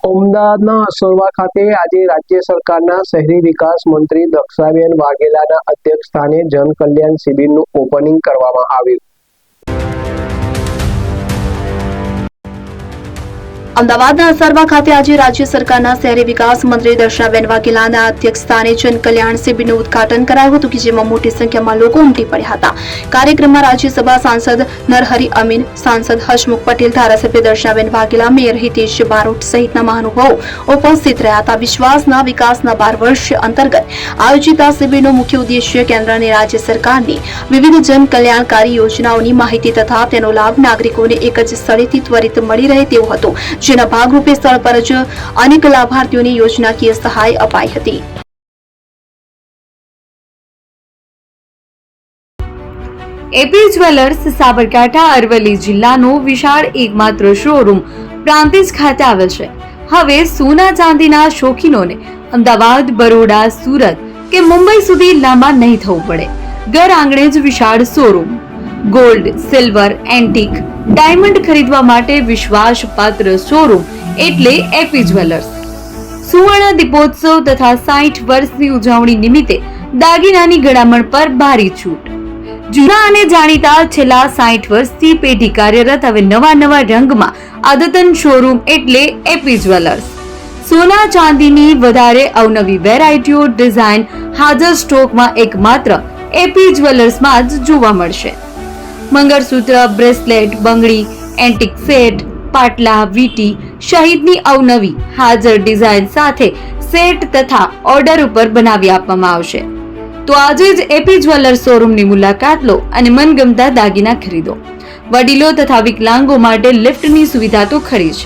અમદાવાદના અસોરવા ખાતે આજે રાજ્ય સરકારના શહેરી વિકાસ મંત્રી દક્ષાબેન વાઘેલાના અધ્યક્ષસ્થાને જનકલ્યાણ શિબિરનું ઓપનિંગ કરવામાં આવ્યું। અમદાવાદના અસરવા ખાતે આજે રાજ્ય સરકારના શહેરી વિકાસ મંત્રી દક્ષાબેન વાઘેલાના અધ્યક્ષસ્થાને જનકલ્યાણ શિબિરનું ઉદ્ઘાટન કરાયું હતું, કે જેમાં મોટી સંખ્યામાં લોકો ઉમટી પડ્યા હતા। કાર્યક્રમમાં રાજ્યસભા સાંસદ નરહરી અમીન, સાંસદ હસમુખ પટેલ, ધારાસભ્ય દર્શનાબેન વાઘેલા, મેયર હિતેશ બારોટ સહિતના મહાનુભાવો ઉપસ્થિત રહ્યા હતા। વિશ્વાસના વિકાસના 12 વર્ષ અંતર્ગત આયોજિત આ શિબિરનો મુખ્ય ઉદ્દેશ્ય કેન્દ્ર અને રાજ્ય સરકારની વિવિધ જનકલ્યાણકારી યોજનાઓની માહિતી તથા તેનો લાભ નાગરિકોને એક જ સ્થળેથી ત્વરિત મળી રહે તેવો હતો, જેના ભાગરૂપે સ્થળ પર જ અનેક લાભાર્થીઓને યોજનાકીય સહાય અપાઈ હતી। એપી જ્વેલર્સ સાબરકાંઠા અરવલ્લી જિલ્લાનો વિશાળ એકમાત્ર શોરૂમ પ્રાંતિજ ખાતે આવેલ છે। હવે સોના ચાંદીના શોખીનોને અમદાવાદ, બરોડા, સુરત કે મુંબઈ સુધી લાંબા નહીં થવું પડે। ઘર આંગણે જ વિશાળ showroom. Gold, silver, antique, diamond ખરીદવા માટે વિશ્વાસપાત્ર શોરૂમ એટલે એપી જ્વેલર્સ। સુવર્ણ દીપોત્સવ તથા 60 વર્ષની ઉજવણી નિમિત્તે દાગીનાની ગળામણ પર ભારી છૂટ। જૂના અને જાણીતા છેલ્લા 60 વર્ષથી પેઢી કાર્યરત હવે નવા રંગમાં અદ્યતન શોરૂમ એટલે એપી જ્વેલર્સ। સોના ચાંદીની વધારે અવનવી વેરાયટીઓ, ડિઝાઇન હાજર સ્ટોકમાં એકમાત્ર એપી જ્વેલર્સમાં જ જોવા મળશે। મંગળસૂત્ર, બ્રેસલેટ, બંગડી, એન્ટિક સેટ, પાટલા, વીટી સહિતની અવનવી હાજર ડિઝાઇન સાથે સેટ તથા ઓર્ડર ઉપર બનાવી આપવામાં આવશે। તો આજે જ એપી જ્વેલર્સ શોરૂમની મુલાકાત લો અને મનગમતા દાગીના ખરીદો। વડીલો તથા વિકલાંગો માટે લિફ્ટની સુવિધા તો ખરી જ,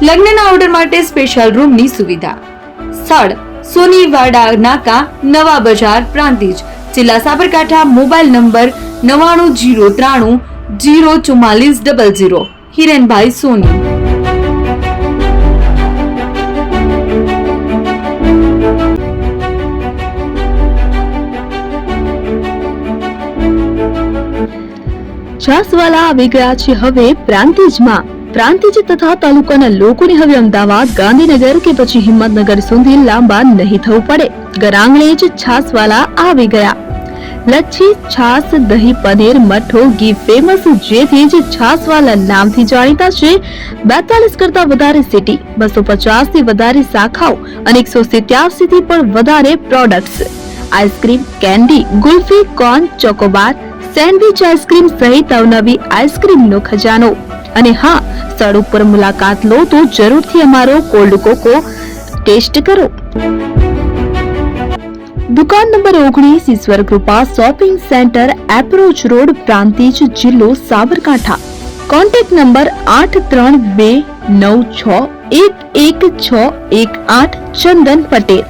લગ્નના ઓર્ડર માટે સ્પેશિયલ રૂમની સુવિધા। સ્થળ સોનીવાડા નાકા, નવા બજાર, પ્રાંતિજ, જિલ્લા સાબરકાંઠા। Mobile number 9903 04400। હિરેનભાઈ સોની। છાસવાલા આવી ગયા છે હવે પ્રાંતિજમાં। પ્રાંતિજ તથા તાલુકાના લોકોને હવે અમદાવાદ, ગાંધીનગર કે પછી હિંમતનગર સુધી લાંબા નહીં થવું પડે। ઘર આંગણે જ છાસવાલા આવી ગયા। લચ્છી, છાસ, દહીં, પનીર, મઠો, ઘી ફેમસ, જેથી જ છાસવાલા નામથી જાણીતા છે। 42 કરતા વધારે સિટી, 250 થી વધારે શાખાઓ અને 187 થી પણ વધારે products. Ice cream, candy, kulfi, corn, Chocobar, sandwich ice cream સહિત અવનવી આઈસ્ક્રીમનો ખજાનો। અને હા, સ્થળ ઉપર મુલાકાત લો તો જરૂરથી અમારો કોલ્ડ કોકો ટેસ્ટ કરો। દુકાન નંબર 19, Ishwar Krupa shopping centre, approach road, Prantij, જિલ્લો સાબરકાંઠા। Contact number 8329611618 Chandan Patel.